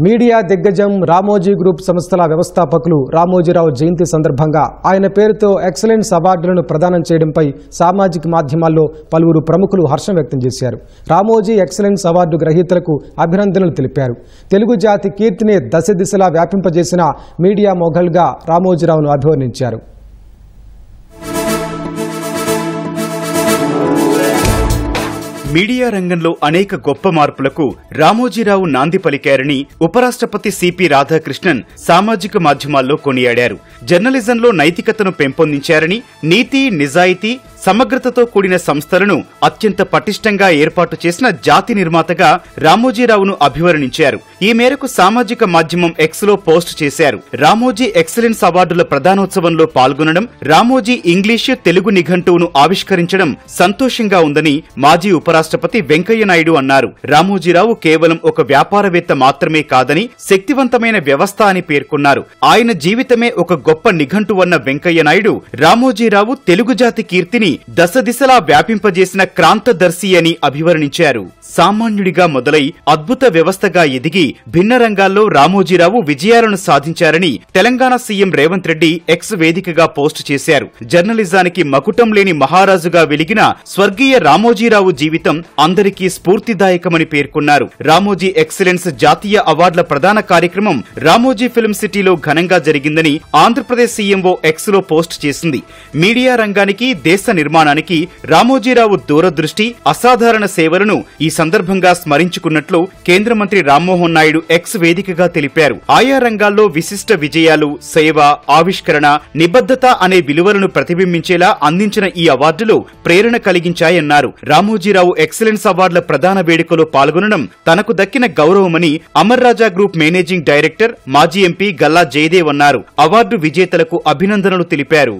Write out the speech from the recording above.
Media దిగ్గజం Ramoji group సంస్థల వ్యవస్థాపకులు రామోజీరావు జయంతి సందర్భంగా ఆయన పేరుతో ఎక్సలెన్స్ అవార్డులను ప్రదానం చేయడంపై సామాజిక మాధ్యమాల్లో పలువురు ప్రముఖులు హర్షం వ్యక్తం చేశారు. రామోజీ ఎక్సలెన్స్ అవార్డు గ్రహీతలకు అభినందనలు తెలిపారు. తెలుగు జాతి కీర్తిని దశ దిశలా వ్యాపింపజేసిన మీడియా మొఘల్గా రామోజీరావును అభివర్ణించారు. మీడియా రంగంలో అనేక గొప్ప మార్పులకు రామోజీరావు నాంది పలికారని ఉపరాష్ట్రపతి సిపి రాధాకృష్ణన్ సామాజిక మాధ్యమాల్లో కొనియాడారు. జర్నలిజంలో నైతికతను పెంపొందించారని, నీతి, నిజాయితీ, సమగ్రతతో కూడిన సంస్థలను అత్యంత పటిష్టంగా ఏర్పాటు చేసిన జాతి నిర్మాతగా రామోజీరావును అభివర్ణించారు. ఈ మేరకు సామాజిక మాధ్యమం ఎక్స్ లో పోస్ట్ చేశారు. రామోజీ ఎక్సలెన్స్ అవార్డుల ప్రదానోత్సవంలో పాల్గొనడం, రామోజీ ఇంగ్లీషు, తెలుగు నిఘంటువును ఆవిష్కరించడం సంతోషంగా ఉందని మాజీ ఉపరాష్ట్రపతి వెంకయ్యనాయుడు అన్నారు. రామోజీరావు కేవలం ఒక వ్యాపారవేత్త మాత్రమే కాదని శక్తివంతమైన వ్యవస్థ అని పేర్కొన్నారు. ఆయన జీవితమే ఒక గొప్ప నిఘంటువన్న వెంకయ్యనాయుడు రామోజీరావు తెలుగు జాతి కీర్తిని దశ దిశలా వ్యాపింపజేసిన క్రాంతదర్శి అని అభివర్ణించారు. సామాన్యుడిగా మొదలై అద్భుత వ్యవస్థగా ఎదిగి భిన్న రంగాల్లో రామోజీరావు విజయాలను సాధించారని తెలంగాణ సీఎం రేవంత్ రెడ్డి ఎక్స్ వేదికగా పోస్టు చేశారు. జర్నలిజానికి మకుటం లేని మహారాజుగా వెలిగిన స్వర్గీయ రామోజీరావు జీవితం అందరికీ స్ఫూర్తిదాయకమని పేర్కొన్నారు. రామోజీ ఎక్సలెన్స్ జాతీయ అవార్డుల ప్రధాన కార్యక్రమం రామోజీ ఫిల్మ్ సిటీలో ఘనంగా జరిగిందని ఆంధ్రప్రదేశ్ సీఎంఓ ఎక్స్ లో పోస్ట్ చేసింది. మీడియా రంగానికి, దేశ నిర్మాణానికి రామోజీరావు దూరదృష్టి, అసాధారణ సేవలను ఈ సందర్భంగా స్మరించుకున్నట్లు కేంద్ర మంత్రి రామ్మోహన్ నాయుడు ఎక్స్ వేదికగా తెలిపారు. ఆయా రంగాల్లో విశిష్ట విజయాలు, సేవ, ఆవిష్కరణ, నిబద్ధత అనే విలువలను ప్రతిబింబించేలా అందించిన ఈ అవార్డులు ప్రేరణ కలిగించాయన్నారు. రామోజీరావు ఎక్సలెన్స్ అవార్డుల ప్రధాన వేడుకలో పాల్గొనడం తనకు దక్కిన గౌరవమని అమర్ రాజా గ్రూప్ మేనేజింగ్ డైరెక్టర్, మాజీ ఎంపీ గల్లా జయదేవ్ అన్నారు. అవార్డు విజేతలకు అభినందనలు తెలిపారు.